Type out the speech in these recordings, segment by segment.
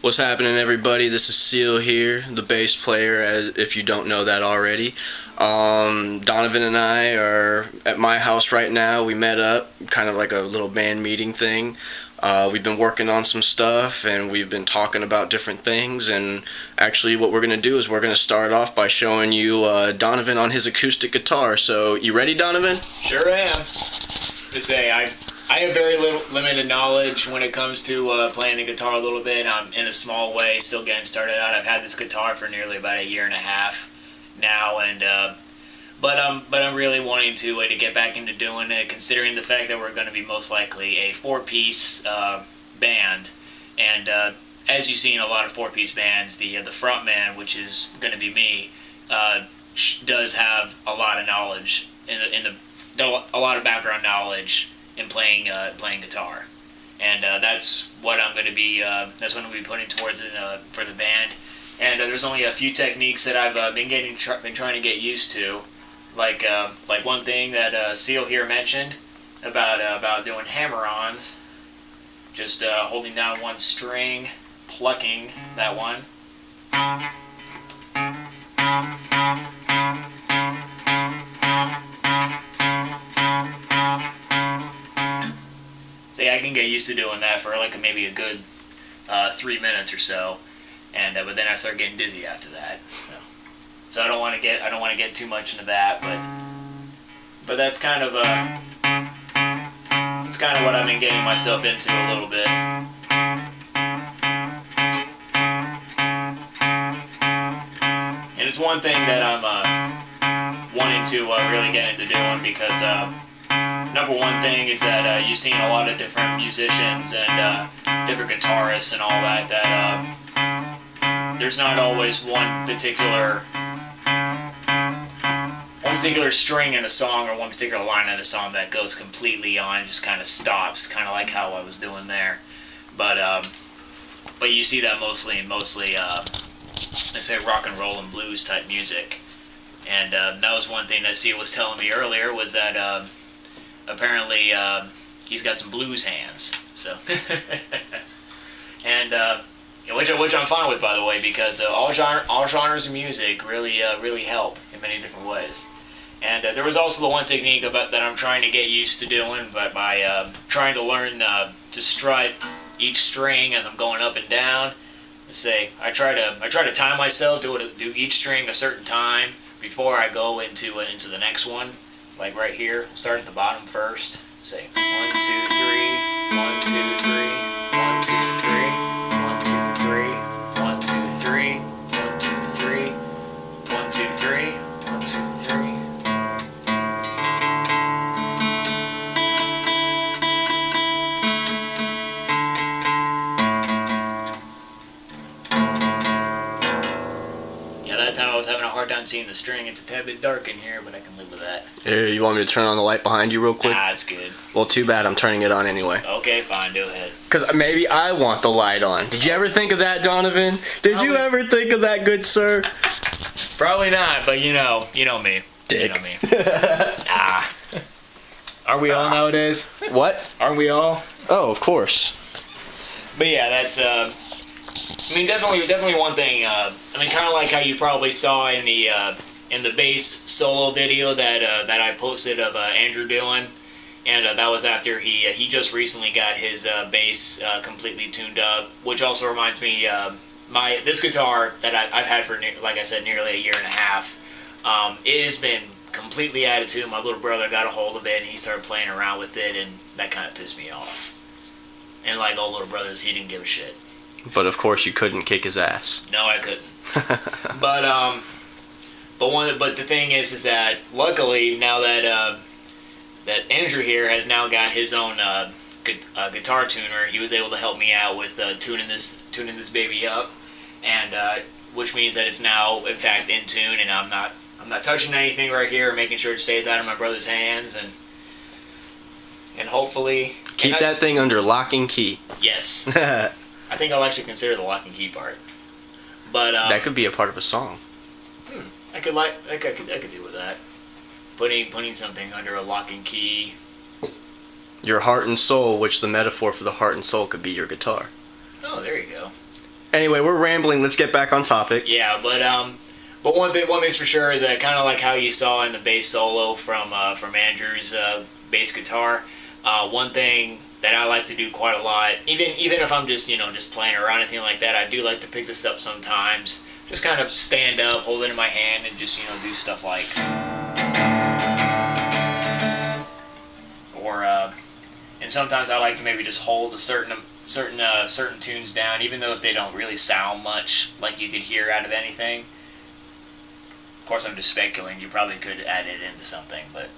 What's happening, everybody? This is Seal here, the bass player, if you don't know that already. Donovan and I are at my house right now. We met up, kind of like a little band meeting thing. We've been working on some stuff, and we've been talking about different things, and actually what we're going to do is we're going to start off by showing you Donovan on his acoustic guitar. So, you ready, Donovan? Sure am. To say, I have very limited knowledge when it comes to playing the guitar a little bit. I'm in a small way, still getting started out. I've had this guitar for nearly about a year and a half now, and but I'm really wanting to get back into doing it, considering the fact that we're going to be most likely a four-piece band, and as you see in a lot of four-piece bands, the front man, which is going to be me, does have a lot of knowledge a lot of background knowledge in playing guitar, and that's what I'm going to be putting towards it for the band. And there's only a few techniques that I've been trying to get used to, like one thing that Seal here mentioned about doing hammer-ons, just holding down one string, plucking that one. I can get used to doing that for like maybe a good 3 minutes or so, and but then I start getting dizzy after that. So I don't want to get too much into that, but that's kind of what I've been getting myself into a little bit. And it's one thing that I'm wanting to really get into doing, because number one thing is that you've seen a lot of different musicians and different guitarists and all that there's not always one particular string in a song or one particular line in a song that goes completely on and just kind of stops, kind of like how I was doing there. But you see that mostly let's say rock and roll and blues type music. And that was one thing that Seal was telling me earlier, was that apparently he's got some blues hands, so and which I'm fine with, by the way, because all genres of music really help in many different ways. And there was also the one technique that I'm trying to get used to doing, but by trying to learn to strut each string as I'm going up and down. I try to time myself, do each string a certain time before I go into the next one. Like right here, start at the bottom first. Say 1, 2, 3, 1, 2, 3, 1, 2, 3, 1, 2, 3, 1, 2, 3, 1, 2, 3, 1, 2, 3, 1, 2, 3. That time I was having a hard time seeing the string. It's a tad bit dark in here, but I can live with that. Here, you want me to turn on the light behind you real quick? Nah, it's good. Well, too bad, I'm turning it on anyway. Okay, fine, go ahead. Because maybe I want the light on. Did you ever think of that, Donovan? Did you ever think of that, good sir? Probably not, but you know me. Dick. You know me. Aren't we all nowadays? What? Aren't we all? Oh, of course. But yeah, that's definitely one thing. Kind of like how you probably saw in the bass solo video that I posted of Andrew doing, and that was after he just recently got his bass completely tuned up. Which also reminds me, this guitar that I've had for, like I said, nearly a year and a half. It has been completely out of tune. My little brother got a hold of it and he started playing around with it, and that kind of pissed me off. And like all little brothers, he didn't give a shit. But of course you couldn't kick his ass. No, I couldn't. But the thing is that luckily now that Andrew here has now got his own guitar tuner, he was able to help me out with tuning this baby up, and which means that it's now in fact in tune, and I'm not touching anything right here, making sure it stays out of my brother's hands, and hopefully keep that thing under lock and key. Yes. I think I'll actually consider the lock and key part. But that could be a part of a song. I could do with that. Putting something under a lock and key. Your heart and soul, which the metaphor for the heart and soul could be your guitar. Oh, there you go. Anyway, we're rambling. Let's get back on topic. Yeah, but one thing's for sure is that kind of like how you saw in the bass solo from Andrew's bass guitar. One thing that I like to do quite a lot, even if I'm just just playing around or anything like that, I do like to pick this up sometimes. Just kind of stand up, hold it in my hand, and just do stuff like, or and sometimes I like to maybe just hold a certain tunes down, even though if they don't really sound much like you could hear out of anything. Of course, I'm just speculating. You probably could add it into something, but.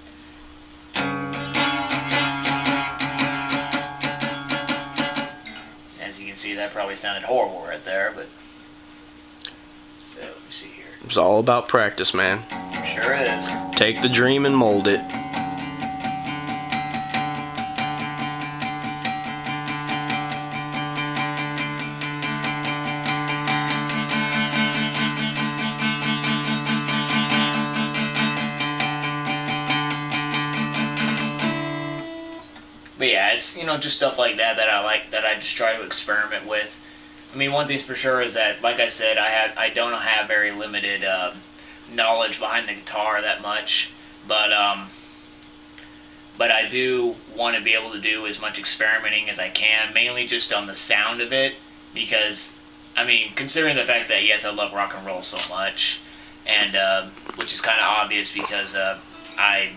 As you can see, that probably sounded horrible right there, but. So, let me see here. It's all about practice, man. Sure is. Take the dream and mold it. But yeah, it's just stuff like that I like, that I just try to experiment with. I mean, one thing's for sure is that, like I said, I don't have very limited knowledge behind the guitar that much, but I do want to be able to do as much experimenting as I can, mainly just on the sound of it, because I mean, considering the fact that yes, I love rock and roll so much, and which is kind of obvious because I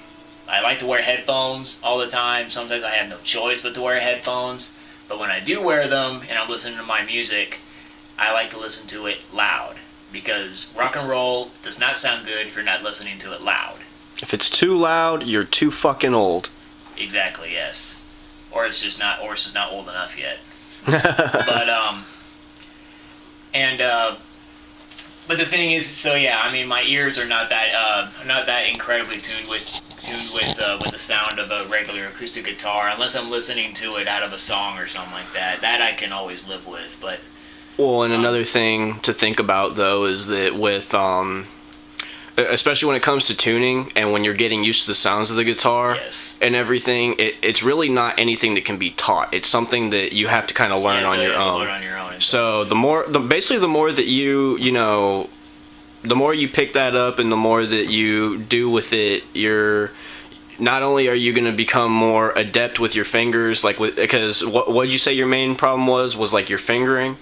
like to wear headphones all the time. Sometimes I have no choice but to wear headphones. But when I do wear them and I'm listening to my music, I like to listen to it loud. Because rock and roll does not sound good if you're not listening to it loud. If it's too loud, you're too fucking old. Exactly, yes. Or it's just not old enough yet. But the thing is, so yeah, I mean, my ears are not that incredibly tuned with the sound of a regular acoustic guitar, unless I'm listening to it out of a song or something like that. That I can always live with, but. Well, and another thing to think about though is that with especially when it comes to tuning and when you're getting used to the sounds of the guitar and everything, it's really not anything that can be taught. It's something that you have to kind of learn on your own. So the more that the more you pick that up and the more that you do with it, you're not only are you going to become more adept with your fingers, because what'd you say your main problem was like your fingering?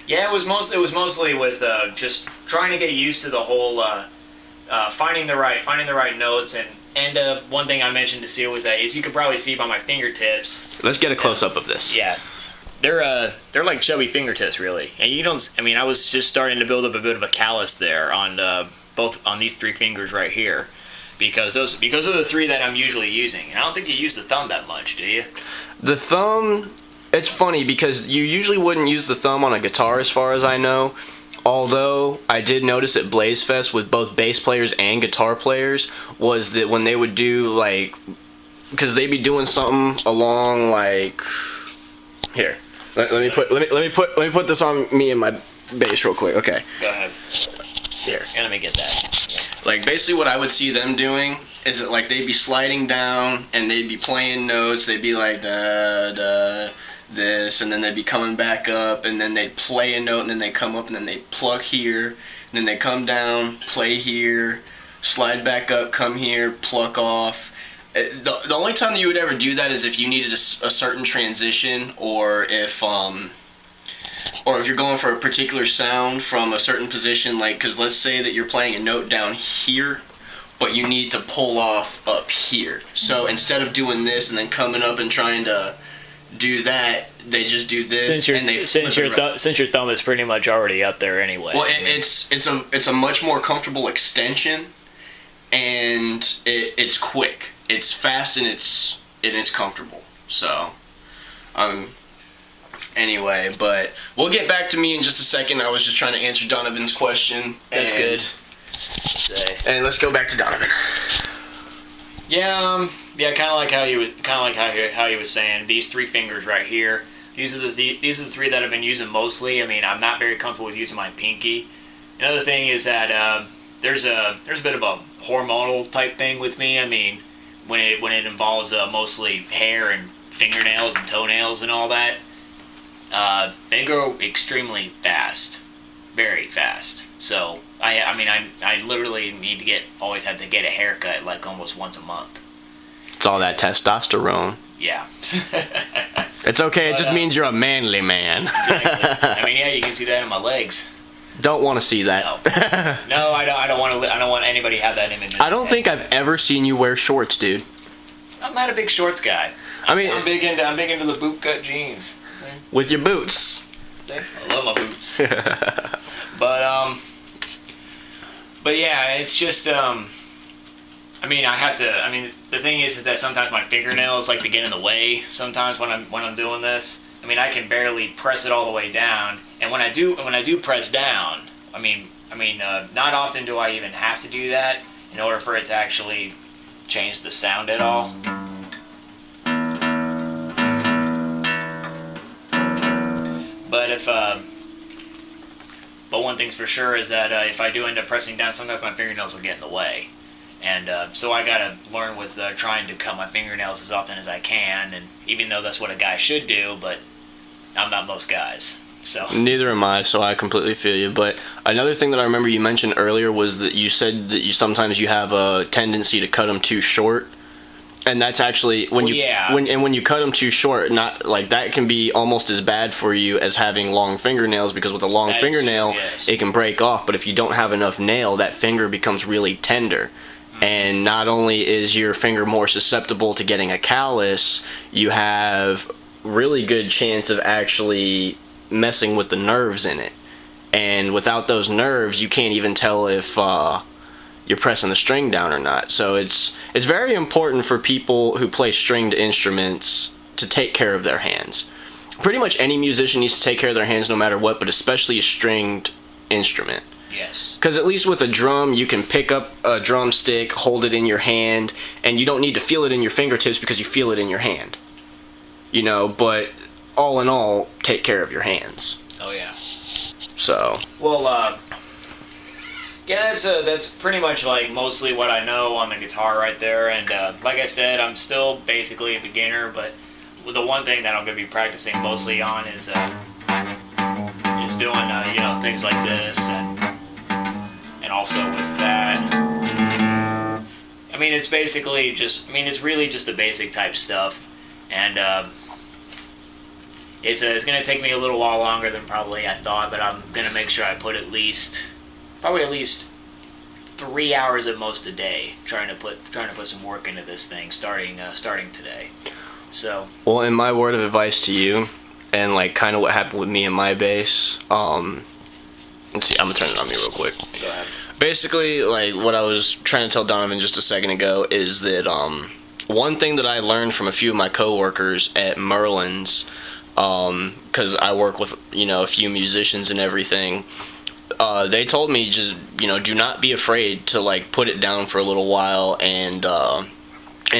Yeah, it was mostly with just trying to get used to the whole finding the right notes, and one thing I mentioned to Seal was that you could probably see by my fingertips. Let's get a close up of this. Yeah. They're like chubby fingertips, really, and I was just starting to build up a bit of a callus there on both on these three fingers right here, because of the three that I'm usually using, and I don't think you use the thumb that much, do you? The thumb, it's funny because you usually wouldn't use the thumb on a guitar, as far as I know. Although I did notice at Blaze Fest with both bass players and guitar players was that when they would do because they'd be doing something along here. Let me put this on me and my bass real quick. Okay. Go ahead. Here. And let me get that. Basically what I would see them doing is that they'd be sliding down and they'd be playing notes. They'd be like da da this, and then they'd be coming back up, and then they'd play a note, and then they come up, and then they pluck here, and then they come down, play here, slide back up, come here, pluck off. The only time that you would ever do that is if you needed a certain transition, or if you're going for a particular sound from a certain position, because let's say that you're playing a note down here, but you need to pull off up here. So instead of doing this and then coming up and trying to do that, they just do this, since your thumb is pretty much already up there anyway. Well, it's a much more comfortable extension, and it's quick. It's fast and it's comfortable. So, anyway, but we'll get back to me in just a second. I was just trying to answer Donovan's question. That's good. And let's go back to Donovan. Yeah, kind of like how he was saying. These three fingers right here. These are the three that I've been using mostly. I mean, I'm not very comfortable with using my pinky. Another thing is that there's a bit of a hormonal type thing with me. I mean, when it involves mostly hair and fingernails and toenails and all that. They grow extremely fast, very fast. So I literally always have to get a haircut like almost once a month. It's all that testosterone. Yeah. It's okay. It just means you're a manly man. Exactly. I mean, yeah, you can see that in my legs. Don't want to see that. No, I don't want to. I don't want anybody to have that image. I don't think I've ever seen you wear shorts, dude. I'm not a big shorts guy. I mean, I'm big into the boot cut jeans. See? With your boots. See? I love my boots. But yeah, it's just I mean, the thing is that sometimes my fingernails like to get in the way. Sometimes when I'm doing this, I mean, I can barely press it all the way down. And when I do press down, not often do I even have to do that in order for it to actually change the sound at all. But one thing's for sure is that if I do end up pressing down, sometimes my fingernails will get in the way. And so I gotta learn with trying to cut my fingernails as often as I can. And even though that's what a guy should do, but I'm not most guys. So neither am I, so I completely feel you. But another thing that I remember you mentioned earlier was that you said that you sometimes have a tendency to cut them too short. And that's actually when you cut them too short, not like that can be almost as bad for you as having long fingernails, because with a long fingernail, it can break off. But if you don't have enough nail, that finger becomes really tender. And not only is your finger more susceptible to getting a callus, you have really good chance of actually messing with the nerves in it. And without those nerves, you can't even tell if you're pressing the string down or not. So it's very important for people who play stringed instruments to take care of their hands. Pretty much any musician needs to take care of their hands no matter what, but especially a stringed instrument. Yes. Because at least with a drum, you can pick up a drumstick, hold it in your hand, and you don't need to feel it in your fingertips because you feel it in your hand. You know, but all in all, take care of your hands. Oh, yeah. So. Well, yeah, that's pretty much like mostly what I know on the guitar right there. And like I said, I'm still basically a beginner, but the one thing that I'm going to be practicing mostly on is doing things like this and also with that. I mean, it's basically just, it's really just the basic type stuff, and it's going to take me a little while longer than probably I thought, but I'm going to make sure I put at least 3 hours at most a day trying to put some work into this thing starting today. So. Well, in my word of advice to you, and like kind of what happened with me and my bass, let's see, I'm gonna turn it on me real quick. Go ahead. Basically, like what I was trying to tell Donovan just a second ago is that one thing that I learned from a few of my coworkers at Merlin's, because I work with a few musicians and everything. They told me just do not be afraid to like put it down for a little while and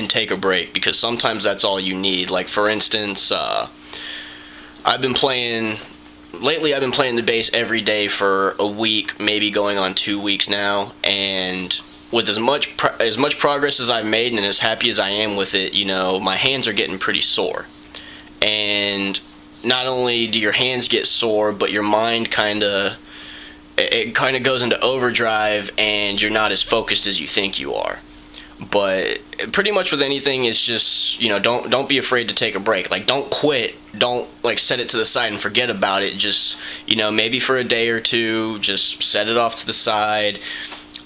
take a break, because sometimes that's all you need. Like for instance, I've been playing the bass every day for a week, maybe going on 2 weeks now, and with as much progress as I've made and as happy as I am with it, my hands are getting pretty sore. And not only do your hands get sore, but your mind kind of goes into overdrive, and you're not as focused as you think you are. But pretty much with anything, it's just don't be afraid to take a break. Like, don't quit. Don't like set it to the side and forget about it. Just maybe for a day or two, just set it off to the side.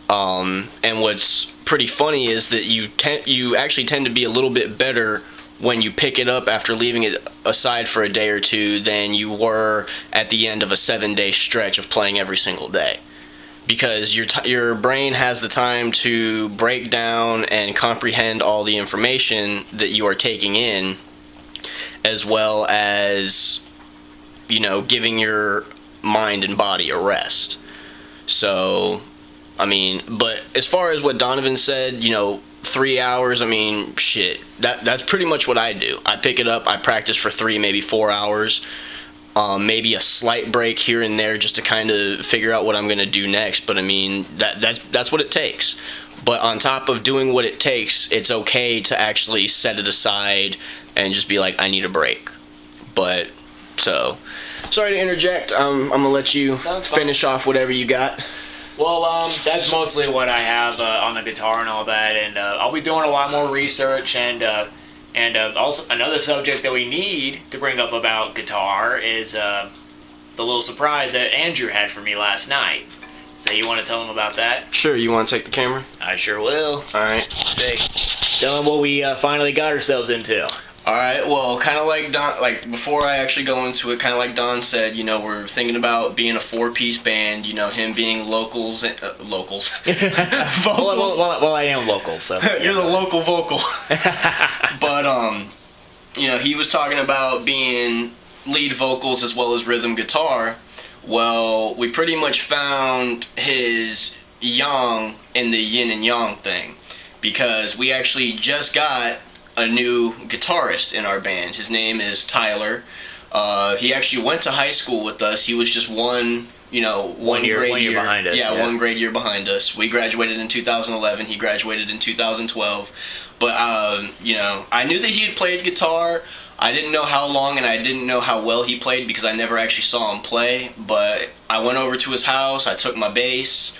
And what's pretty funny is that you actually tend to be a little bit better when you pick it up after leaving it aside for a day or two than you were at the end of a 7-day stretch of playing every single day. Because your brain has the time to break down and comprehend all the information that you are taking in, as well as giving your mind and body a rest. So, but as far as what Donovan said, 3 hours, shit, that's pretty much what I do. I pick it up, I practice for 3, maybe 4 hours. Maybe a slight break here and there just to kind of figure out what I'm going to do next. But that's what it takes. But on top of doing what it takes, it's okay to actually set it aside and just be like, I need a break. But So, sorry to interject. I'm gonna let you finish off whatever you got. Well, that's mostly what I have on the guitar and all that, and I'll be doing a lot more research, and also another subject that we need to bring up about guitar is the little surprise that Andrew had for me last night. So you want to tell him about that? Sure. You want to take the camera? I sure will. All right. Say, tell him what we finally got ourselves into. All right. Well, kind of like Don, like before I actually go into it, kind of like Don said, we're thinking about being a 4-piece band. Him being locals, vocals. well, I am local, so you're the local vocal. But he was talking about being lead vocals as well as rhythm guitar. Well, we pretty much found his yang in the yin and yang thing, because we actually just got a new guitarist in our band. His name is Tyler. He actually went to high school with us. He was just one year behind us. Yeah, 1 grade year behind us. We graduated in 2011. He graduated in 2012. But I knew that he had played guitar. I didn't know how long and I didn't know how well he played because I never actually saw him play. But I went over to his house. I took my bass.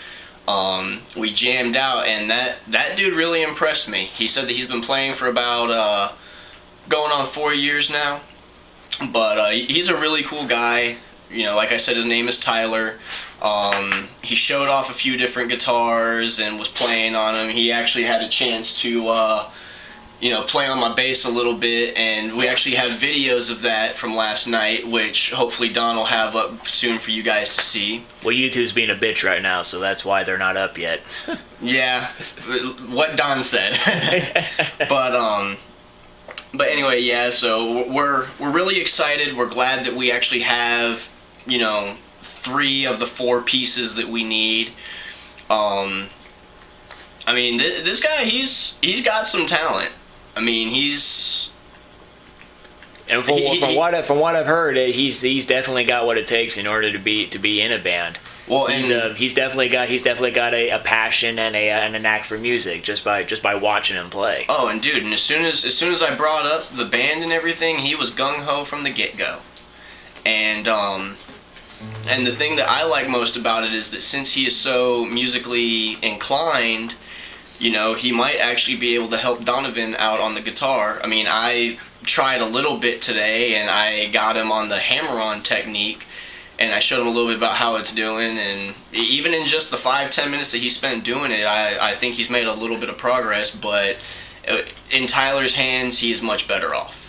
We jammed out, and that dude really impressed me. He said that he's been playing for about going on 4 years now, but he's a really cool guy. Like I said, his name is Tyler. He showed off a few different guitars and was playing on them. He actually had a chance to play on my bass a little bit, and we actually have videos of that from last night, which hopefully Don will have up soon for you guys to see. Well, YouTube's being a bitch right now, so that's why they're not up yet. Yeah, what Don said. But anyway, yeah, so we're really excited. We're glad that we actually have, 3 of the 4 pieces that we need. This guy, he's got some talent. And from what I've heard, he's definitely got what it takes in order to be in a band. Well, he's definitely got a passion and a knack for music just by watching him play. Oh, and dude, and as soon as I brought up the band and everything, he was gung ho from the get go. And the thing that I like most about it is that since he is so musically inclined, he might actually be able to help Donovan out on the guitar. I tried a little bit today, and I got him on the hammer-on technique, and I showed him a little bit about how it's doing, and even in just the 5-10 minutes that he spent doing it, I think he's made a little bit of progress, but in Tyler's hands, he is much better off.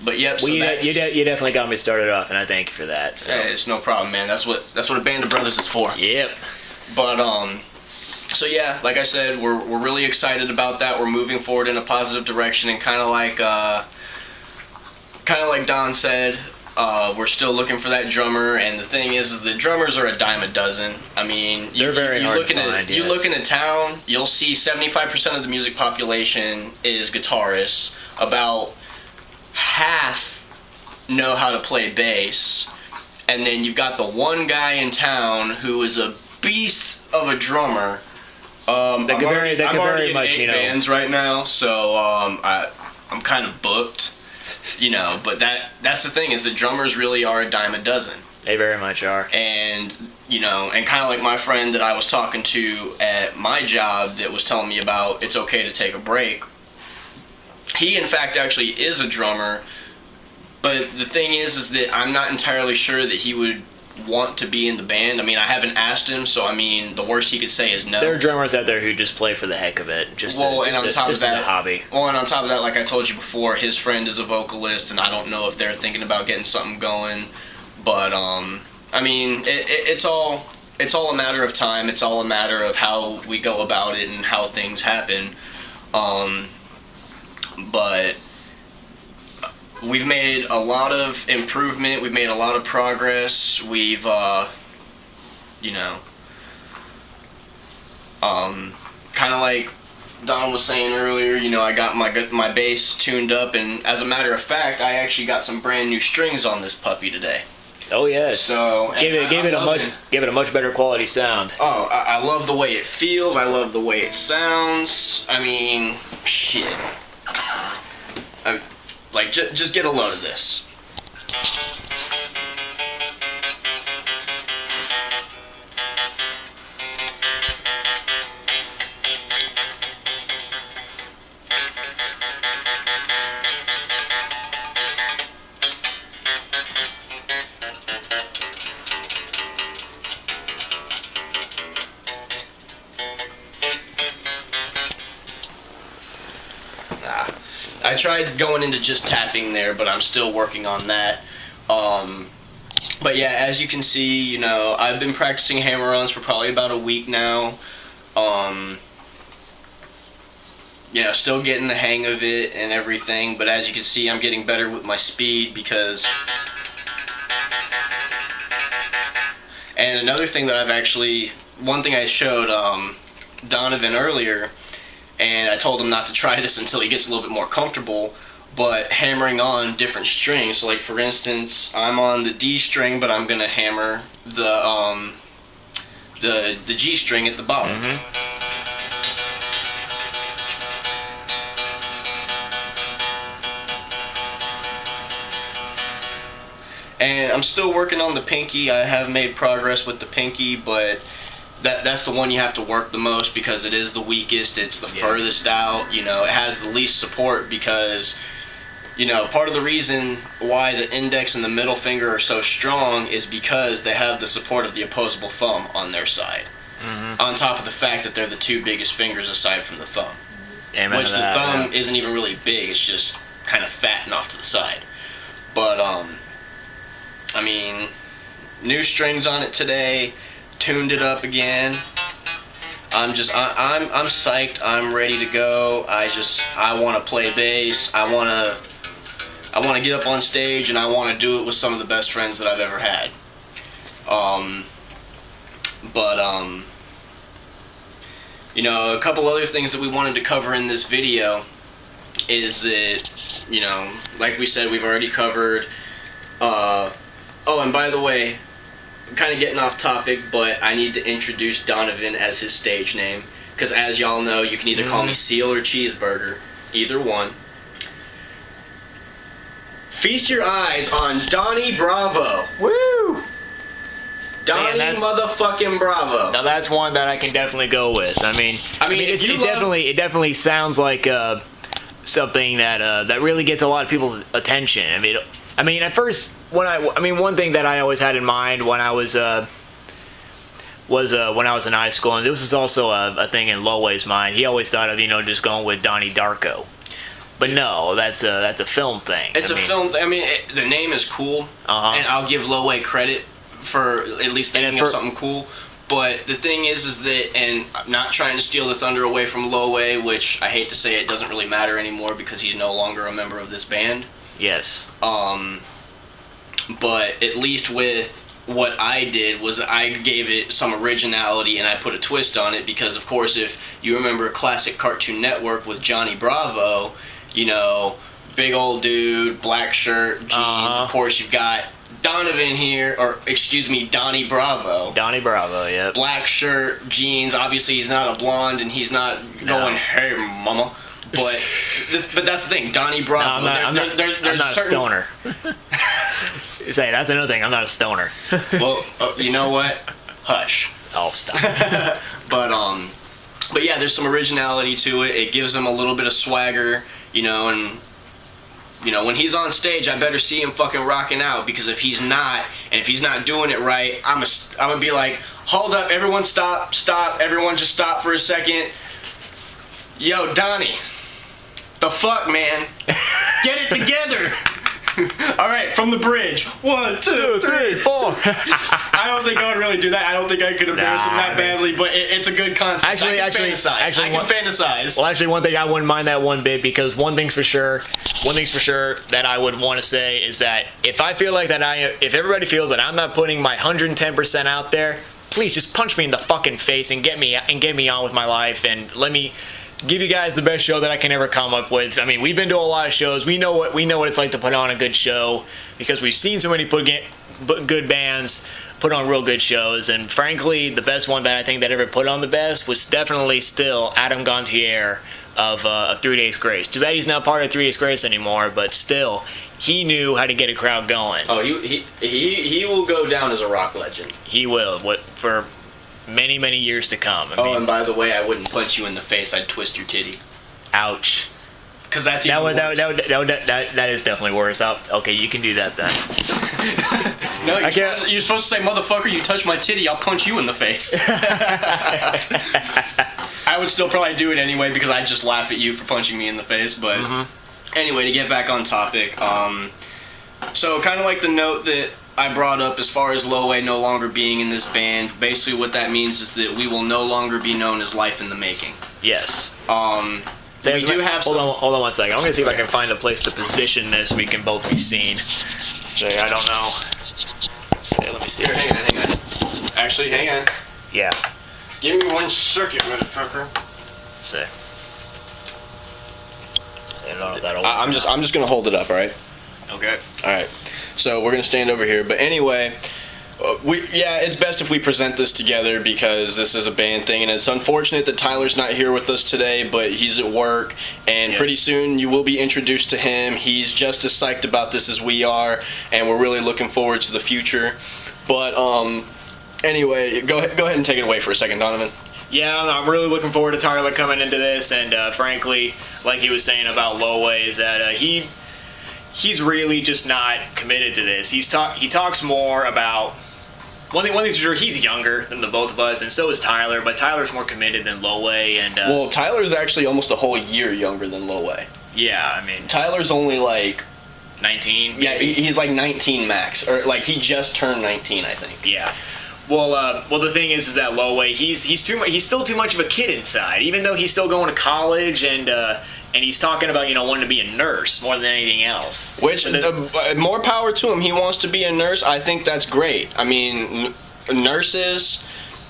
But yep, so you definitely got me started off, and I thank you for that. So. Hey, it's no problem, man. That's what a band of brothers is for. Yep. But so yeah, like I said, we're really excited about that. We're moving forward in a positive direction, and kind of like Don said, we're still looking for that drummer. And the thing is the drummers are a dime a dozen. They're very hard to find. You look in a town, you'll see 75% of the music population is guitarists. About half know how to play bass, and then you've got the one guy in town who is a beast of a drummer. I'm already in 8 bands right now, so I'm kind of booked, But that's the thing, is the drummers really are a dime a dozen. They very much are. And and kind of like my friend that I was talking to at my job that was telling me about it's okay to take a break. He in fact actually is a drummer, but the thing is that I'm not entirely sure that he would want to be in the band. I haven't asked him, so the worst he could say is no. There are drummers out there who just play for the heck of it, just as a hobby. Well, and on top of that, like I told you before, his friend is a vocalist, and I don't know if they're thinking about getting something going. But it's all a matter of time. It's all a matter of how we go about it and how things happen. But we've made a lot of improvement. We've made a lot of progress. We've, kind of like Don was saying earlier, I got my bass tuned up, and as a matter of fact, I actually got some brand new strings on this puppy today. Oh yes. So give it a much better quality sound. Oh, I love the way it feels. I love the way it sounds. Shit. Just get a load of this. I tried going into just tapping there, but I'm still working on that. But yeah, as you can see, you know, I've been practicing hammer-ons for probably about a week now. You know, still getting the hang of it and everything, but as you can see, I'm getting better with my speed because... And another thing that I've actually... One thing I showed Donovan earlier, and I told him not to try this until he gets a little bit more comfortable, but hammering on different strings. So like for instance, I'm on the D string, but I'm gonna hammer the G string at the bottom. Mm-hmm. And I'm still working on the pinky. I have made progress with the pinky, but that's the one you have to work the most because it is the weakest. It's the furthest out. You know, it has the least support because, you know, part of the reason why the index and the middle finger are so strong is because they have the support of the opposable thumb on their side. Mm-hmm. On top of the fact that they're the two biggest fingers aside from the thumb. Amen. Which the thumb isn't even really big. It's just kind of fat and off to the side. But, I mean, new strings on it today, tuned it up again. I'm psyched. I'm ready to go. I want to play bass. I want to get up on stage, and I want to do it with some of the best friends that I've ever had. You know, a couple other things that we wanted to cover in this video is that, you know, like we said, we've already covered. Oh, and by the way, I'm kind of getting off topic, but I need to introduce Donovan as his stage name. Because as y'all know, you can either call me Seal or Cheeseburger. Either one. Feast your eyes on Donnie Bravo. Woo! Donnie motherfucking Bravo. Now that's one that I can definitely go with. I mean, it definitely sounds like something that really gets a lot of people's attention. I mean, at first, one thing that I always had in mind when I was when I was in high school, and this is also a thing in Loway's mind. He always thought of, you know, just going with Donnie Darko, but no, that's a film thing. It's a film thing. I mean, the name is cool, and I'll give Loway credit for at least thinking of something cool. But the thing is that, and I'm not trying to steal the thunder away from Loway, which I hate to say it doesn't really matter anymore because he's no longer a member of this band. Yes. But at least with what I did was I gave it some originality and I put a twist on it because, of course, if you remember classic Cartoon Network with Johnny Bravo, you know, big old dude, black shirt, jeans. Of course, you've got Donovan here, or excuse me, Donnie Bravo. Donnie Bravo, yeah. Black shirt, jeans. Obviously, he's not a blonde and he's not going, hey, mama. But that's the thing, Donnie Bravo. No, I'm not a stoner. Say, that's another thing. I'm not a stoner. Well, you know what? Hush. Oh, stop. But yeah, there's some originality to it. It gives him a little bit of swagger, you know, and you know, when he's on stage, I better see him fucking rocking out because if he's not, and if he's not doing it right, I'm gonna be like, hold up, everyone stop, everyone just stop for a second. Yo, Donnie, the fuck, man? Get it together. All right, from the bridge. 1, 2, 3, 4. I don't think I would really do that. I don't think I could embarrass him that badly, but it's a good concept. Actually, I can fantasize. Well, actually, one thing I wouldn't mind that one bit because one thing's for sure that I would want to say is that if I feel like if everybody feels that I'm not putting my 110% out there, please just punch me in the fucking face and get me on with my life and let me give you guys the best show that I can ever come up with. I mean, we've been to a lot of shows. We know what it's like to put on a good show because we've seen so many good bands put on real good shows. And frankly, the best one that I think that ever put on the best was definitely still Adam Gontier of 3 Days Grace. Too bad he's not part of 3 Days Grace anymore, but still, he knew how to get a crowd going. Oh, he will go down as a rock legend. He will. For many, many years to come. And by the way, I wouldn't punch you in the face. I'd twist your titty. Ouch. Because that's even worse. That is definitely worse. Okay, you can do that then. No, you're supposed to say, motherfucker, you touch my titty, I'll punch you in the face. I would still probably do it anyway because I'd just laugh at you for punching me in the face, but Anyway, to get back on topic, so kind of like the note that I brought up as far as Loway no longer being in this band, basically what that means is that we will no longer be known as Life in the Making. Yes. We do have some... Hold on one second. I'm going to see if I can find a place to position this so we can both be seen. Say, I don't know. Say, let me see. Here, hang on. Actually, hang on. Yeah. Give me 1 second, motherfucker. Say. I don't know if that'll I'm just gonna hold it up, all right? Okay. All right. So we're gonna stand over here, but anyway, it's best if we present this together because this is a band thing, and it's unfortunate that Tyler's not here with us today, but he's at work, and pretty soon you will be introduced to him. He's just as psyched about this as we are, and we're really looking forward to the future. But anyway, go ahead and take it away for a second, Donovan. Yeah, I'm really looking forward to Tyler coming into this, and frankly, like he was saying about Loway, is that he's really just not committed to this. He talks more about one thing's for sure, he's younger than the both of us, and so is Tyler, but Tyler's more committed than Loway. And well, Tyler's actually almost a whole year younger than Loway. Yeah, I mean, Tyler's only like 19. Yeah, he's like 19 max, or like he just turned 19, I think. Yeah. Well, the thing is that Loway, he's still too much of a kid inside, even though he's still going to college and he's talking about wanting to be a nurse more than anything else. Which more power to him. He wants to be a nurse. I think that's great. I mean, nurses.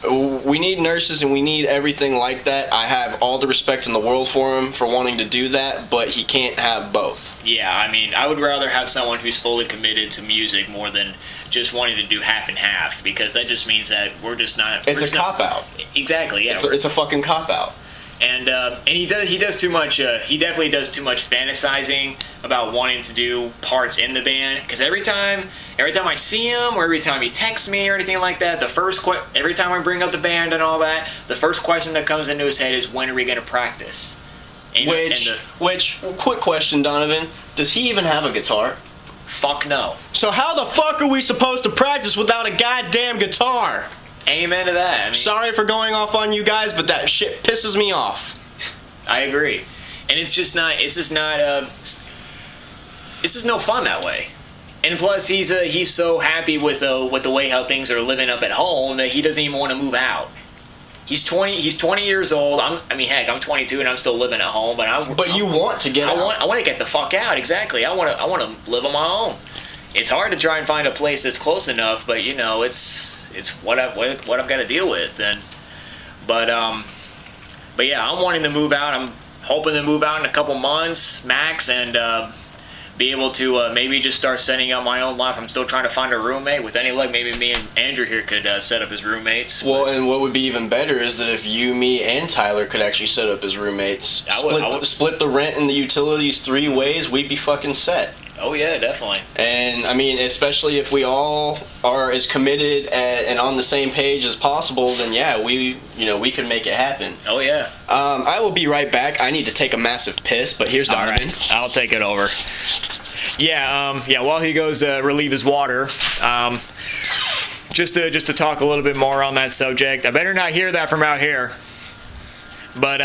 We need nurses and we need everything like that. I have all the respect in the world for him for wanting to do that, but he can't have both. Yeah, I mean, I would rather have someone who's fully committed to music more than just wanting to do half and half, because that just means that we're just not... It's a cop-out. Exactly, yeah. It's a fucking cop-out. And he does too much. He definitely does too much fantasizing about wanting to do parts in the band. Because every time I see him, or every time he texts me or anything like that, every time I bring up the band and all that, the first question that comes into his head is, when are we going to practice? Which, quick question, Donovan, does he even have a guitar? Fuck no. So how the fuck are we supposed to practice without a goddamn guitar? Amen to that. I mean, sorry for going off on you guys, but that shit pisses me off. I agree, and it's just no fun that way. And plus, he's so happy with the way how things are living up at home that he doesn't even want to move out. He's 20 years old. I'm 22 and I'm still living at home. But you want to get out. I want to get the fuck out. Exactly. I want to live on my own. It's hard to try and find a place that's close enough, but it's what I've got to deal with. But yeah, I'm wanting to move out. I'm hoping to move out in a couple months max, and be able to maybe just start setting up my own life. I'm still trying to find a roommate. With any luck, maybe me and Andrew here could set up as roommates. Well, and what would be even better is that if you, me, and Tyler could actually set up as roommates, split the rent and the utilities 3 ways, we'd be fucking set. Oh yeah, definitely. And I mean, especially if we all are as committed and on the same page as possible, then yeah, we could make it happen. Oh yeah. I will be right back. I need to take a massive piss, but here's Donovan. All right, I'll take it over. Yeah, while he goes relieve his water, just to talk a little bit more on that subject. I better not hear that from out here. But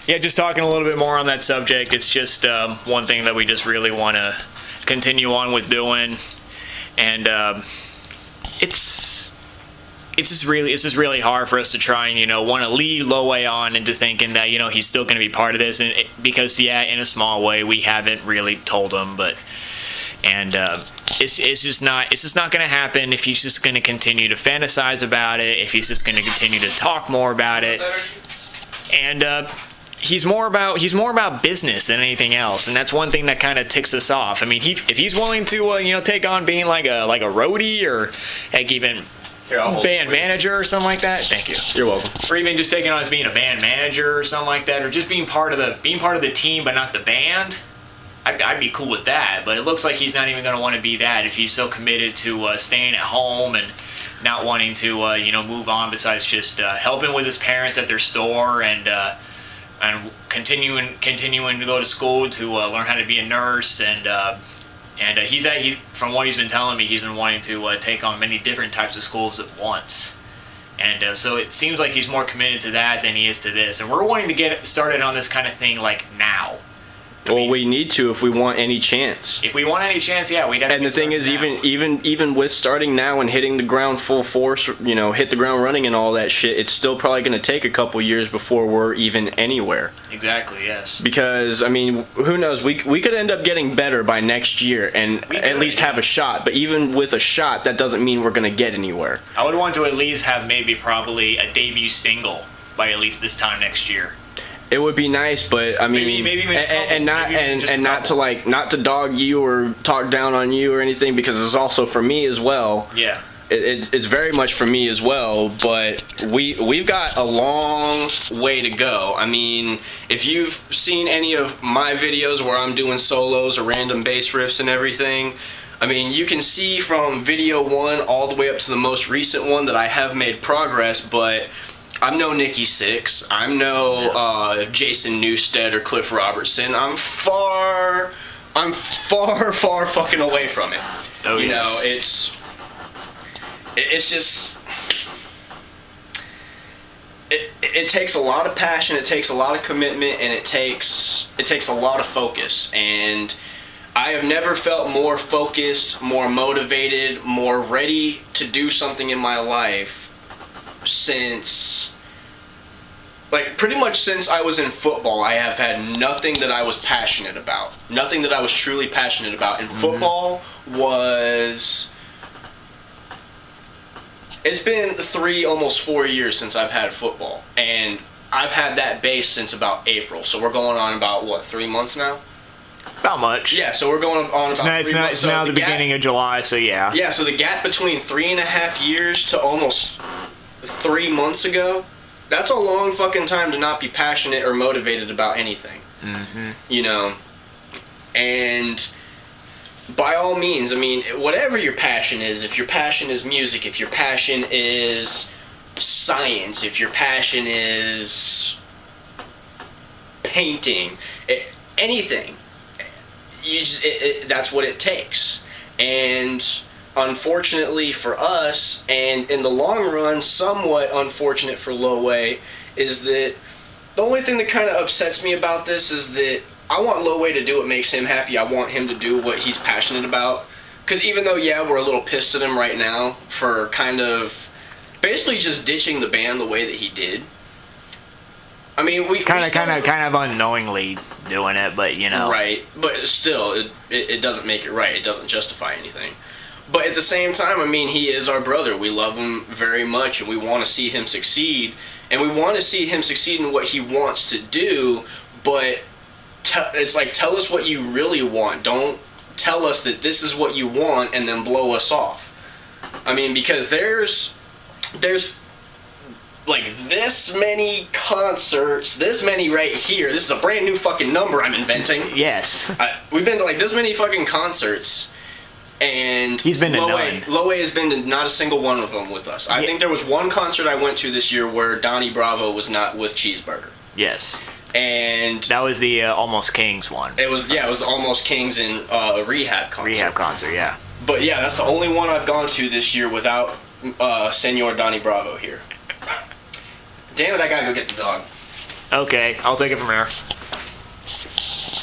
yeah, just talking a little bit more on that subject. It's just one thing that we just really want to continue on with doing, and it's just really hard for us to try and want to lead Loway on into thinking that he's still going to be part of this, because in a small way we haven't really told him, it's just not going to happen if he's just going to continue to fantasize about it, if he's just going to continue to talk more about it, and he's more about business than anything else, and that's one thing that kind of ticks us off. I mean, if he's willing to take on being like a roadie, or heck, even band manager or something like that. Thank you. You're welcome. Or even just taking on as being a band manager or something like that, or just being part of the team but not the band. I'd be cool with that, but it looks like he's not even going to want to be that if he's so committed to staying at home and not wanting to move on, besides just helping with his parents at their store and continuing to go to school to learn how to be a nurse, and from what he's been telling me, he's been wanting to take on many different types of schools at once, and so it seems like he's more committed to that than he is to this, and we're wanting to get started on this kind of thing like now, Well, we need to if we want any chance. If we want any chance, yeah, we'd have to. And the thing is, even with starting now and hitting the ground full force, you know, hit the ground running and all that shit, it's still probably going to take a couple years before we're even anywhere. Exactly, yes. Because, I mean, who knows? We could end up getting better by next year and at least have a shot. But even with a shot, that doesn't mean we're going to get anywhere. I would want to at least have probably a debut single by at least this time next year. It would be nice, but I mean, maybe not to dog you or talk down on you or anything, because it's also for me as well. Yeah. It's very much for me as well, but we've got a long way to go. I mean, if you've seen any of my videos where I'm doing solos or random bass riffs and everything, I mean, you can see from video 1 all the way up to the most recent one that I have made progress, but I'm no Nikki Sixx. I'm no Jason Newsted or Cliff Robertson. I'm far fucking away from it. Oh, you yes. know, it's just it takes a lot of passion, it takes a lot of commitment, and it takes a lot of focus. And I have never felt more focused, more motivated, more ready to do something in my life since, like, pretty much since I was in football. I have had nothing that I was passionate about. Nothing that I was truly passionate about. And football was... It's been 3, almost 4 years since I've had football. And I've had that bass since about April. So we're going on about, 3 months now? About much. Yeah, so we're going on about 3 months. It's now the beginning of July, so yeah. Yeah, so the gap between 3.5 years to almost 3 months ago, that's a long fucking time to not be passionate or motivated about anything. Mm-hmm. You know? And by all means, I mean, whatever your passion is, if your passion is music, if your passion is science, if your passion is painting, anything, that's what it takes. And unfortunately for us, and in the long run, somewhat unfortunate for Loway, is that the only thing that kind of upsets me about this is that I want Loway to do what makes him happy. I want him to do what he's passionate about. Because even though, yeah, we're a little pissed at him right now for kind of basically just ditching the band the way that he did. I mean, we kind of unknowingly doing it, but you know. Right, but still, it doesn't make it right. It doesn't justify anything. But at the same time, I mean, he is our brother. We love him very much, and we want to see him succeed. And we want to see him succeed in what he wants to do, but it's like, tell us what you really want. Don't tell us that this is what you want and then blow us off. I mean, because there's like this many concerts, this many right here. This is a brand new fucking number I'm inventing. Yes. We've been to like this many fucking concerts, and he's been to none. Loway has been to not a single one of them with us. I think there was one concert I went to this year where Donnie Bravo was not with Cheeseburger. Yes. And that was the Almost Kings one. It was the Almost Kings in Rehab concert. Rehab concert, yeah. But yeah, that's the only one I've gone to this year without Senor Donnie Bravo here. Damn it, I gotta go get the dog. Okay, I'll take it from here.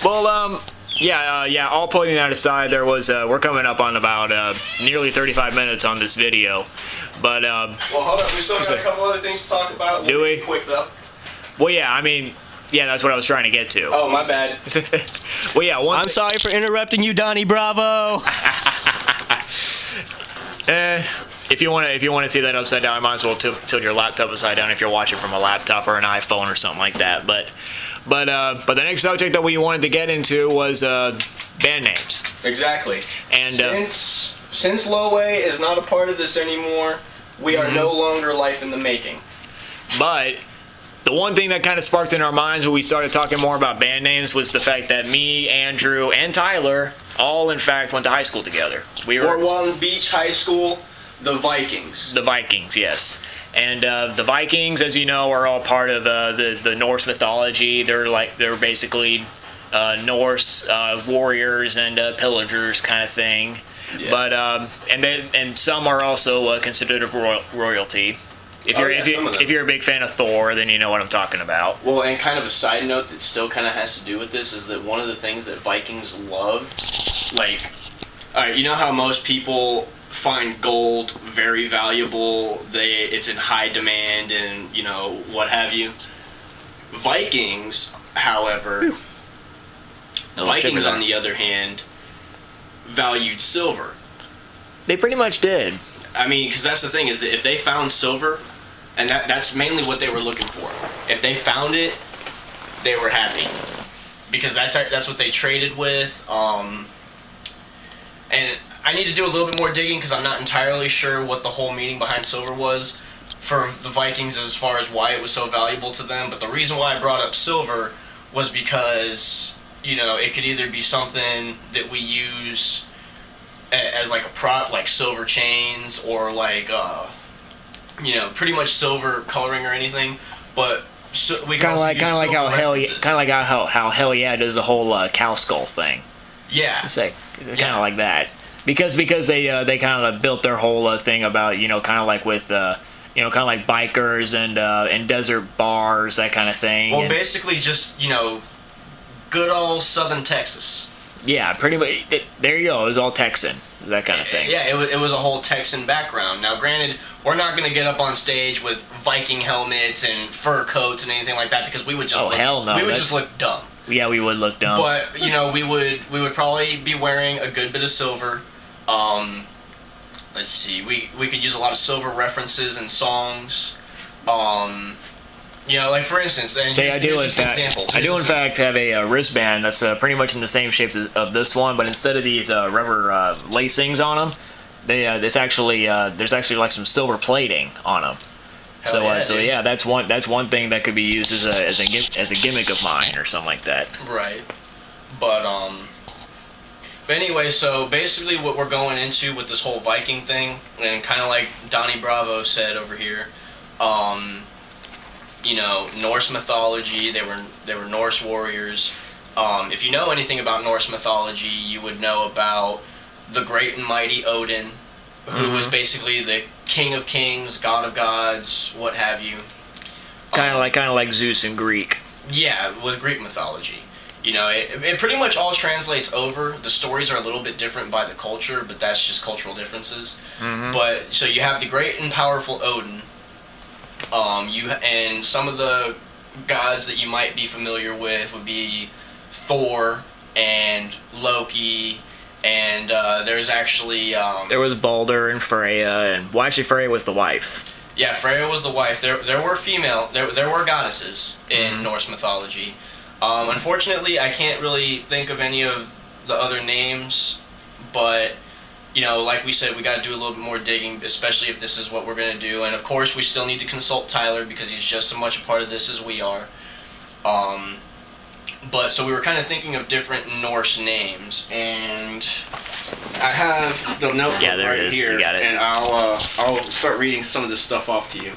Well, yeah, all putting that aside, there was, we're coming up on about nearly 35 minutes on this video. But, well, hold up, we still got a couple other things to talk about. Do we? Quick, though. Well, yeah, I mean, yeah, that's what I was trying to get to. Oh, my bad. Well, yeah, I'm sorry for interrupting you, Donnie Bravo. If you want to see that upside down, I might as well tilt your laptop upside down if you're watching from a laptop or an iPhone or something like that. But the next subject that we wanted to get into was band names. Exactly. And since Loway is not a part of this anymore, we are no longer life in the making. But the one thing that kind of sparked in our minds when we started talking more about band names was the fact that me, Andrew, and Tyler all, in fact, went to high school together. We were Fort Walton Beach High School, the Vikings. The Vikings, yes. And the Vikings, as you know, are all part of the Norse mythology. They're basically Norse warriors and pillagers kind of thing. Yeah. But and some are also considered royalty. If Oh, you're yeah, some of them. if you're a big fan of Thor, then you know what I'm talking about. Well, and kind of a side note that still kind of has to do with this is that one of the things that Vikings love, like, all right, you know how most people find gold very valuable, it's in high demand and, you know, what have you. Vikings, however, Vikings on the other hand, valued silver. They pretty much did. I mean, because that's the thing is that if they found silver, and that's mainly what they were looking for. If they found it, they were happy because that's what they traded with. And I need to do a little bit more digging because I'm not entirely sure what the whole meaning behind silver was for the Vikings as far as why it was so valuable to them. But the reason why I brought up silver was because, you know, it could either be something that we use as like a prop, like silver chains or like you know, pretty much silver coloring or anything, but we can kind of like how Hell Yeah does the whole cow skull thing. Yeah, It's like kind of like that because they kind of built their whole thing about, you know, kind of like with you know, kind of like bikers and desert bars, that kind of thing. Well, basically just, you know, good old Southern Texas. Yeah, pretty much. There you go. It was all Texan, that kind of thing. Yeah, it was a whole Texan background. Now, granted, we're not going to get up on stage with Viking helmets and fur coats and anything like that because we would just just look dumb. Yeah, we would look dumb. But you know, we would probably be wearing a good bit of silver. Let's see, we could use a lot of silver references in songs. You know, like for instance, and I do in fact have a wristband that's pretty much in the same shape of this one, but instead of these rubber lacings on them, there's actually like some silver plating on them. So yeah, that's one thing that could be used as a gimmick of mine or something like that. Right, but anyway, so basically what we're going into with this whole Viking thing, and kind of like Donnie Bravo said over here, you know, Norse mythology. They were Norse warriors. If you know anything about Norse mythology, you would know about the great and mighty Odin, who was basically the king of kings, god of gods, what have you. Kind of like Zeus in Greek. Yeah, with Greek mythology. You know, it pretty much all translates over. The stories are a little bit different by the culture, but that's just cultural differences. But so you have the great and powerful Odin. And some of the gods that you might be familiar with would be Thor and Loki, and there's actually there was Balder and Freya, and actually Freya was the wife. Yeah, Freya was the wife. There were goddesses in Norse mythology. Unfortunately, I can't really think of any of the other names, but you know, like we said, we got to do a little bit more digging, especially if this is what we're going to do. And of course, we still need to consult Tyler because he's just as much a part of this as we are. But so we were kind of thinking of different Norse names, and I have the notebook right here, you got it. and I'll start reading some of this stuff off to you.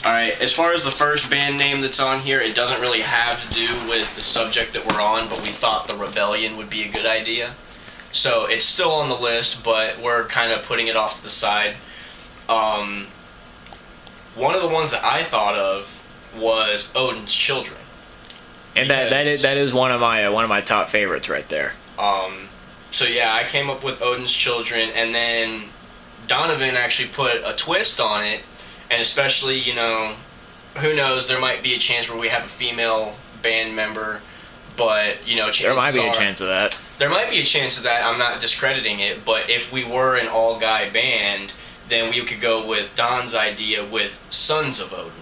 All right, as far as the first band name that's on here, it doesn't really have to do with the subject that we're on, but we thought the Rebellion would be a good idea. So it's still on the list, but we're kind of putting it off to the side. One of the ones that I thought of was Odin's Children. And that is one of my top favorites right there. So yeah, I came up with Odin's Children, and then Donovan actually put a twist on it, and especially, you know, who knows, there might be a chance where we have a female band member, but, you know, there might be a chance of that. There might be a chance of that. I'm not discrediting it, but if we were an all-guy band, then we could go with Don's idea with Sons of Odin.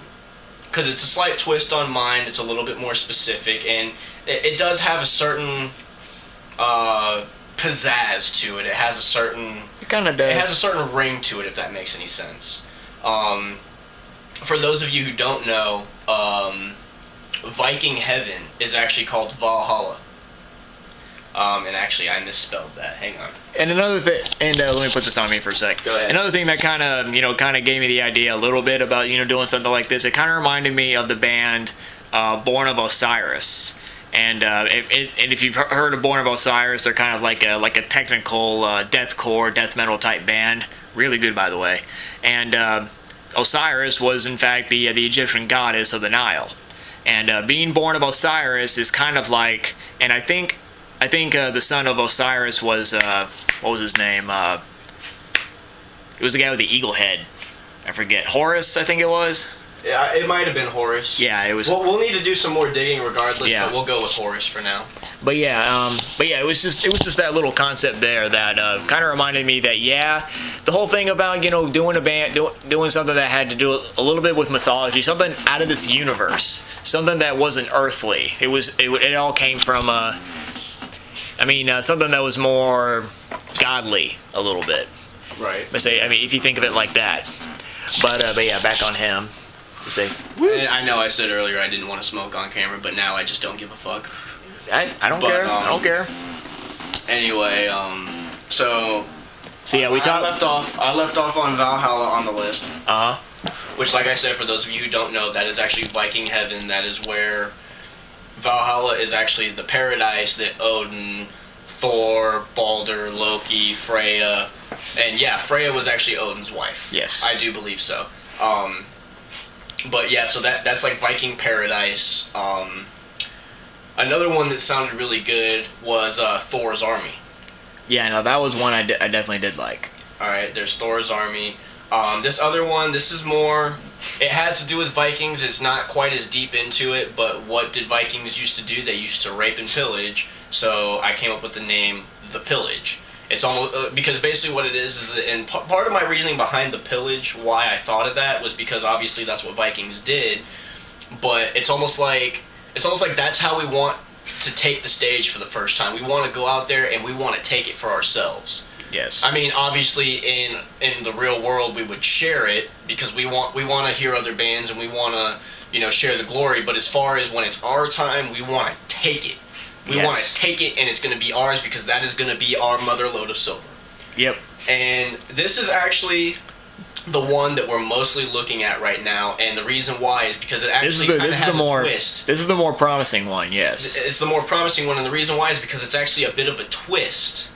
Because it's a slight twist on mine, it's a little bit more specific, and it does have a certain pizzazz to it. It has a certain... It kind of does. It has a certain ring to it, if that makes any sense. For those of you who don't know, Viking Heaven is actually called Valhalla. And actually, I misspelled that. Hang on. And another thing, let me put this on me for a sec. Go ahead. Another thing that kind of gave me the idea a little bit about, you know, doing something like this. It kind of reminded me of the band Born of Osiris. And if you've heard of Born of Osiris, they're kind of like a technical deathcore, death metal type band. Really good, by the way. And Osiris was in fact the Egyptian goddess of the Nile, and being born of Osiris is kind of like, and I think the son of Osiris was what was his name? It was the guy with the eagle head. I forget. Horus, I think it was. Yeah, it might have been Horus. Yeah, it was. Well, we'll need to do some more digging regardless, Yeah. but we'll go with Horus for now. But yeah, it was just that little concept there that kind of reminded me that the whole thing about doing a band, doing something that had to do a little bit with mythology, something out of this universe, something that wasn't earthly. It all came from something that was more godly a little bit. Right. If you think of it like that. But yeah, back on him. And I know I said earlier I didn't want to smoke on camera, but now I just don't give a fuck. I don't care. I don't care. Anyway, so yeah, I left off on Valhalla on the list. Which, like I said, for those of you who don't know, that is actually Viking heaven. That is where Valhalla is actually the paradise that Odin, Thor, Balder, Loki, Freya, and yeah, Freya was actually Odin's wife. Yes. I do believe so. But yeah, so that's like Viking paradise. Another one that sounded really good was Thor's Army. Yeah, no, that was one I definitely did like. Alright, there's Thor's Army. This other one, this is more, it has to do with Vikings. It's not quite as deep into it, but what did Vikings used to do? They used to rape and pillage, so I came up with the name The Pillage. It's almost, because basically what it is that, and part of my reasoning behind The Pillage, why I thought of that, was because obviously that's what Vikings did, but it's almost like that's how we want to take the stage for the first time. We want to go out there and we want to take it for ourselves. Yes. I mean, obviously, in the real world, we would share it because we want to hear other bands and we want to, share the glory. But as far as when it's our time, we want to take it. We want to take it, and it's going to be ours because that is going to be our mother lode of silver. Yep. And this is actually the one that we're mostly looking at right now, and the reason why is because it actually kind of has a twist. This is the more promising one, yes. It's the more promising one, and the reason why is because it's actually a bit of a twist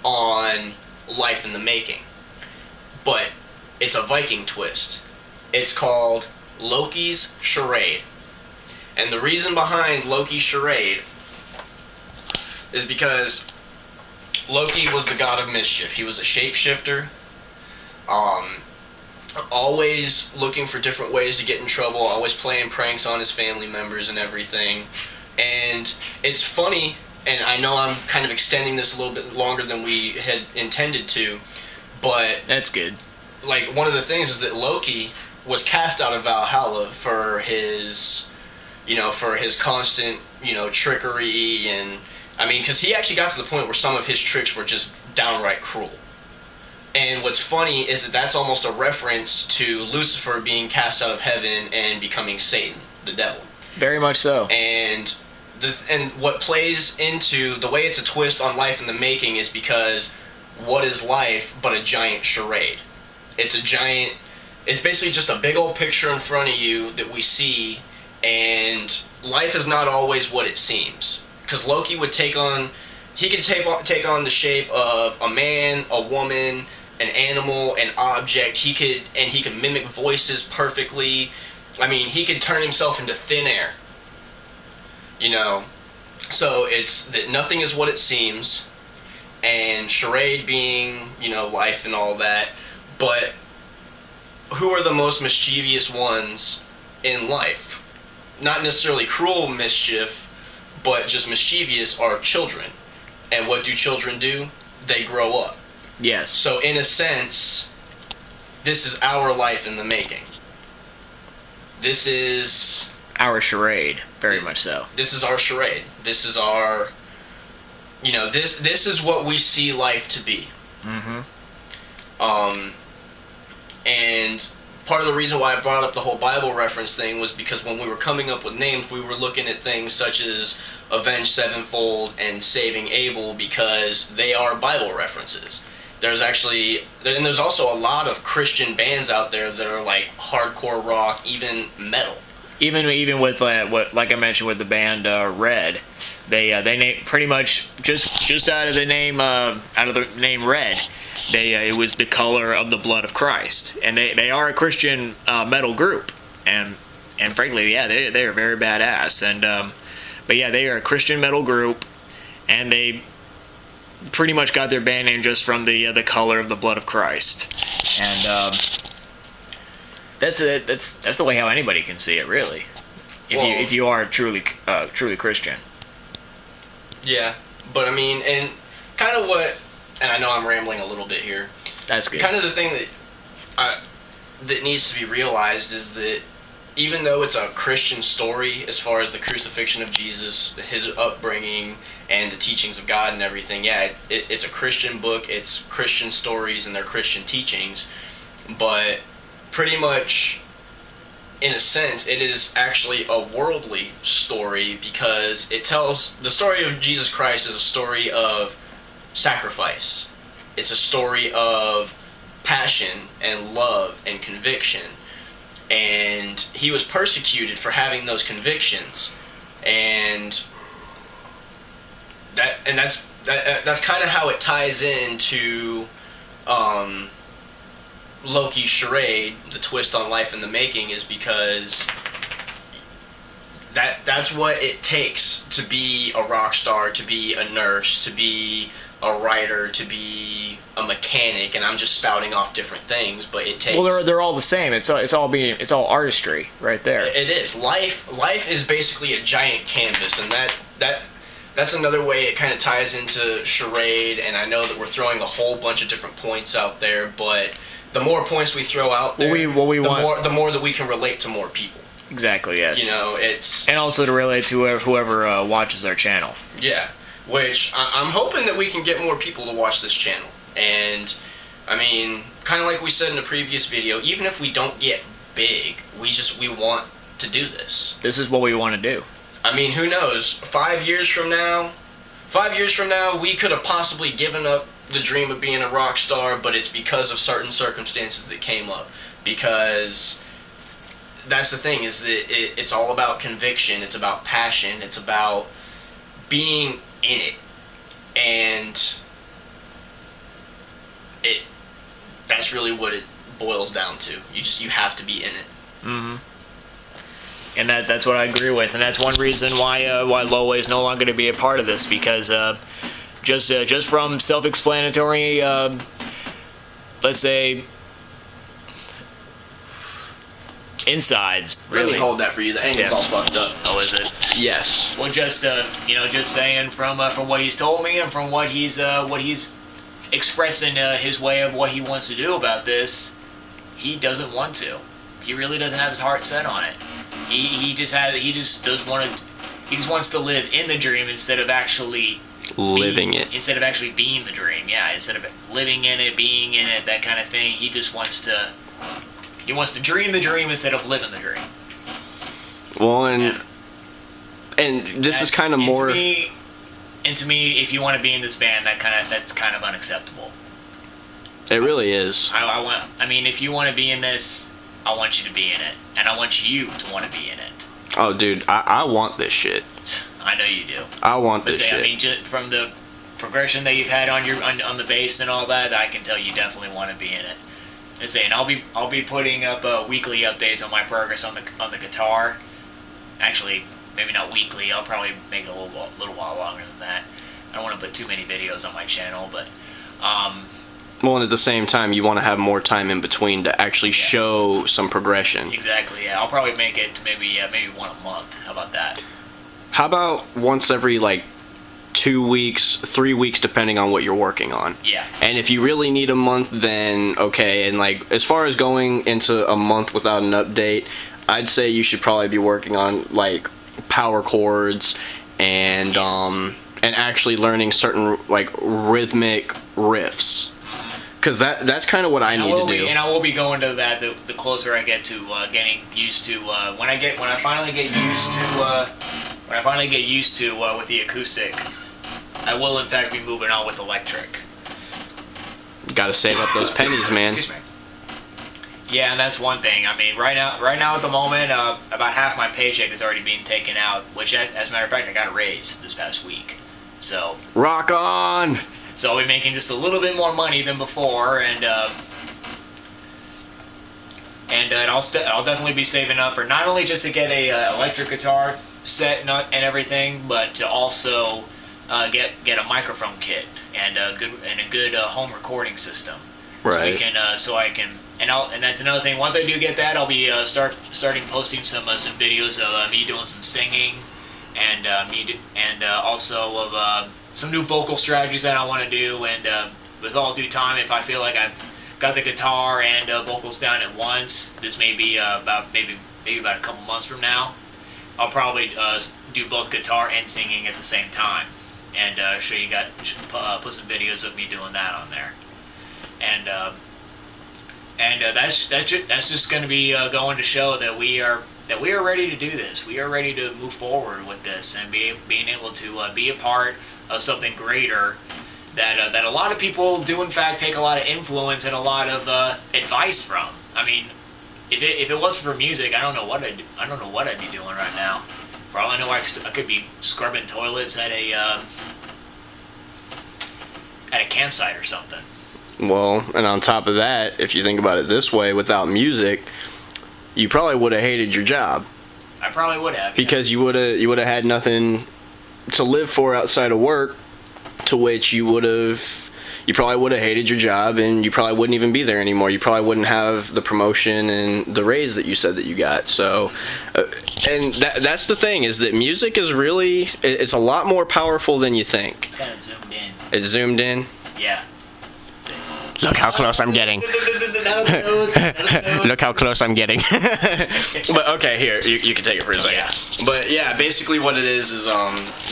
on Life in the Making. But it's a Viking twist. It's called Loki's Charade. And the reason behind Loki's Charade is because Loki was the god of mischief. He was a shapeshifter, always looking for different ways to get in trouble, always playing pranks on his family members and everything. And it's funny, and I know I'm kind of extending this a little bit longer than we had intended to, but that's good. Like, one of the things is that Loki was cast out of Valhalla for his constant, trickery, and because he actually got to the point where some of his tricks were just downright cruel. And what's funny is that that's almost a reference to Lucifer being cast out of heaven and becoming Satan, the devil. Very much so. And what plays into the way it's a twist on Life in the Making is because what is life but a giant charade? It's basically just a big old picture in front of you that we see, and life is not always what it seems. Because Loki would take on the shape of a man, a woman, an animal, an object. He could mimic voices perfectly. He could turn himself into thin air. So it's that nothing is what it seems, and charade being, life and all that. But who are the most mischievous ones in life? Not necessarily cruel mischief, but just mischievous are children. And what do children do? They grow up. Yes. So in a sense, this is our Life in the Making. This is our charade, very much so. This is our charade. This is our, this is what we see life to be. Mm-hmm. And part of the reason why I brought up the whole Bible reference thing was because when we were coming up with names, we were looking at things such as Avenged Sevenfold and Saving Abel because they are Bible references. There's also a lot of Christian bands out there that are like hardcore rock, even metal. Even with what, like I mentioned with the band Red, They name pretty much just out of the name red. It was the color of the blood of Christ, and they are a Christian metal group, and frankly, yeah, they are very badass, and but yeah, they are a Christian metal group, and they pretty much got their band name just from the color of the blood of Christ, and that's the way how anybody can see it, really, if you are truly Christian. Yeah, but I mean, and kind of and I know I'm rambling a little bit here. That's good. Kind of the thing that needs to be realized is that even though it's a Christian story as far as the crucifixion of Jesus, his upbringing, and the teachings of God and everything, yeah, it's a Christian book, it's Christian stories and they're Christian teachings, but pretty much, in a sense, it is actually a worldly story because it tells the story of Jesus Christ is a story of sacrifice. It's a story of passion and love and conviction. And he was persecuted for having those convictions. And that's kind of how it ties into Loki's charade, the twist on life in the making, is because that's what it takes to be a rock star, to be a nurse, to be a writer, to be a mechanic, and I'm just spouting off different things, but it takes. Well, they're all the same. It's all artistry right there. It is. Life is basically a giant canvas, and that's another way it kind of ties into charade. And I know that we're throwing a whole bunch of different points out there, but the more points we throw out there, the more that we can relate to more people. Exactly. Yes. You know, it's and also to relate to whoever watches our channel. Yeah, which I'm hoping that we can get more people to watch this channel. And I mean, kind of like we said in the previous video, even if we don't get big, we want to do this. This is what we want to do. I mean, who knows? 5 years from now, we could have possibly given up the dream of being a rock star, but it's because of certain circumstances that came up. Because that's the thing, is that it's all about conviction, it's about passion, it's about being in it. And that's really what it boils down to. You have to be in it. Mm-hmm. And that's what I agree with, and that's one reason why Lowe is no longer going to be a part of this, because just from self-explanatory, let's say, insides. Really. Let me hold that for you. The angle's all fucked up. Oh, is it? Yes. Well, just saying from what he's told me and from what he's expressing his way of what he wants to do about this, he doesn't want to. He really doesn't have his heart set on it. He just wants to live in the dream instead of actually living it. Instead of actually being the dream, yeah. Instead of living in it, being in it, that kind of thing. He just wants to. He wants to dream the dream instead of living the dream. Well, and this is kind of more. To me, if you want to be in this band, that's kind of unacceptable. It really is. I mean, if you want to be in this, I want you to be in it, and I want you to want to be in it. Oh, dude, I want this shit. I know you do. I want this shit. I mean, just from the progression that you've had on the bass and all that, I can tell you definitely want to be in it. And I'll be putting up weekly updates on my progress on the guitar. Actually, maybe not weekly. I'll probably make it a little while longer than that. I don't want to put too many videos on my channel, but. Well, and at the same time, you want to have more time in between to actually show some progression. Exactly. Yeah, I'll probably make it to maybe one a month. How about that? How about once every 2 weeks, 3 weeks, depending on what you're working on? Yeah. And if you really need a month, then okay. And as far as going into a month without an update, I'd say you should probably be working on power chords and and actually learning certain rhythmic riffs. Because that's kind of what I need to do. And I will be going to that the closer I get to getting used to when I finally get used to with the acoustic, I will in fact be moving on with electric. Got to save up those pennies, man. Excuse me. Yeah, and that's one thing. I mean, right now at the moment, about half my paycheck is already being taken out. Which, as a matter of fact, I got a raise this past week. So rock on. So I'll be making just a little bit more money than before, and I'll definitely be saving up for not only just to get a electric guitar set and everything, but to also get a microphone kit and a good home recording system. Right. So I can and that's another thing. Once I do get that, I'll be starting posting some videos of me doing some singing and also of some new vocal strategies that I want to do. And with all due time, if I feel like I've got the guitar and vocals down at once, this may be about a couple months from now, I'll probably do both guitar and singing at the same time, and show you guys, put some videos of me doing that on there, and that's just going to be going to show that we are ready to do this. We are ready to move forward with this and being able to be a part of something greater. That a lot of people do in fact take a lot of influence and a lot of advice from. I mean, if it wasn't for music, I don't know what I'd be doing right now. For all I know, I could be scrubbing toilets at a campsite or something. Well, and on top of that, if you think about it this way, without music, you probably would have hated your job. I probably would have. Because you would have had nothing to live for outside of work. To which you probably would have hated your job, and you probably wouldn't even be there anymore. You probably wouldn't have the promotion and the raise that you said that you got. So, and that's the thing, is that music is really, it's a lot more powerful than you think. It's kind of zoomed in. It's zoomed in? Yeah. Look how close I'm getting. Look how close I'm getting. But okay, here, you can take it for a second. Yeah. But yeah, basically what it is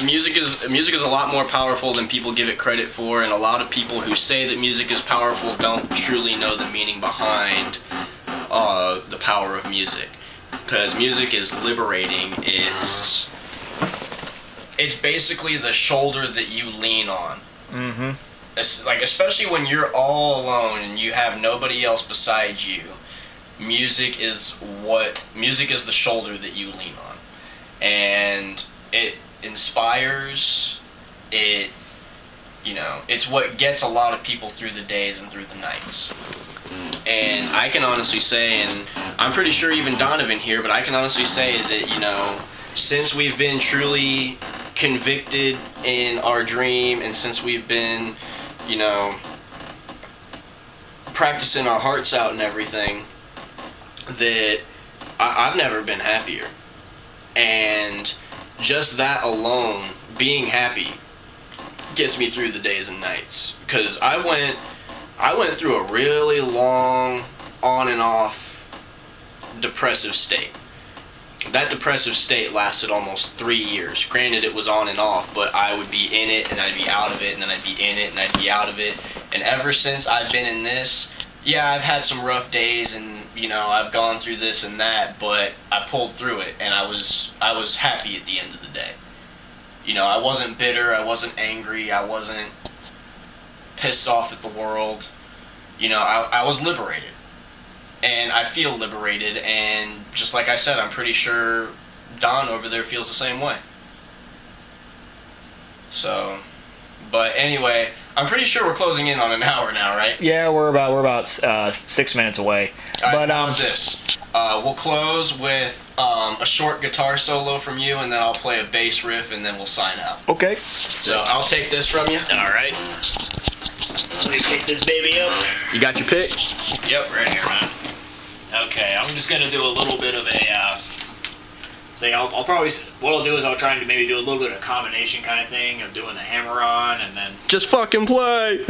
music is a lot more powerful than people give it credit for, and a lot of people who say that music is powerful don't truly know the meaning behind the power of music. Because music is liberating. It's basically the shoulder that you lean on. Mm-hmm. Like, especially when you're all alone and you have nobody else beside you, music is the shoulder that you lean on, and it inspires. It's what gets a lot of people through the days and through the nights. And I can honestly say, and I'm pretty sure even Donovan here, but I can honestly say that, since we've been truly convicted in our dream, and since we've been practicing our hearts out and everything, that I've never been happier. And just that alone, being happy, gets me through the days and nights. Because I went through a really long, on and off, depressive state. That depressive state lasted almost 3 years. Granted, it was on and off, but I would be in it, and I'd be out of it, and then I'd be in it, and I'd be out of it. And ever since I've been in this, yeah, I've had some rough days, and, I've gone through this and that, but I pulled through it, and I was happy at the end of the day. I wasn't bitter, I wasn't angry, I wasn't pissed off at the world. I was liberated. And I feel liberated, and just like I said, I'm pretty sure Don over there feels the same way. So, but anyway, I'm pretty sure we're closing in on an hour now, right? Yeah, we're about 6 minutes away. All right, how about this? We'll close with a short guitar solo from you, and then I'll play a bass riff, and then we'll sign out. Okay. So I'll take this from you. All right. Let me pick this baby up. You got your pick? Yep, right here, man. Okay, I'm just gonna do a little bit of a. I'll probably. What I'll do is I'll try and maybe do a little bit of combination kind of thing of doing the hammer on and then. Just fucking play.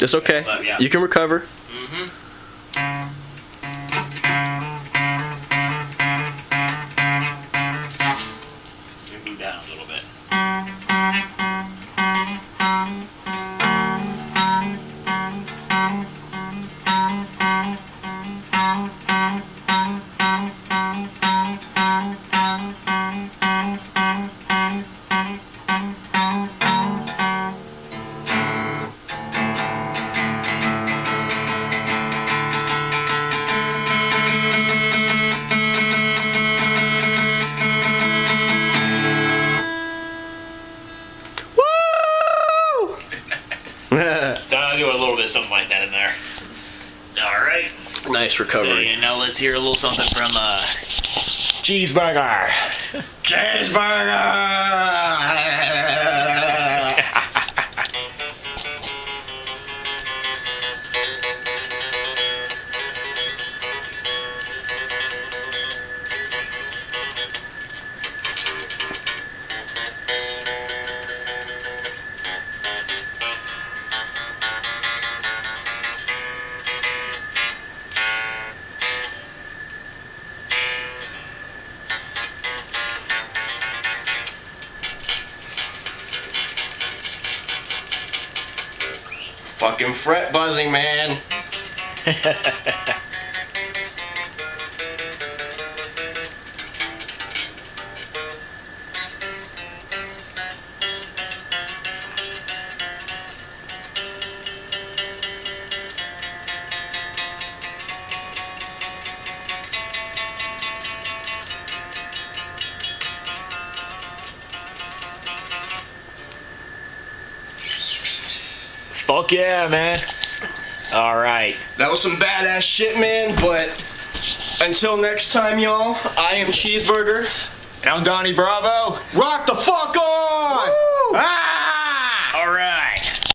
It's okay. Yeah. You can recover. Mm-hmm. Move down a little bit. So I'll do a little bit of something like that in there. All right. Nice recovery. So, now let's hear a little something from Cheeseburger. Cheeseburger! Fucking fret buzzing, man. Fuck yeah, man. All right. That was some badass shit, man, but until next time, y'all, I am Cheeseburger. And I'm Donnie Bravo. Rock the fuck on! Woo! Ah! All right.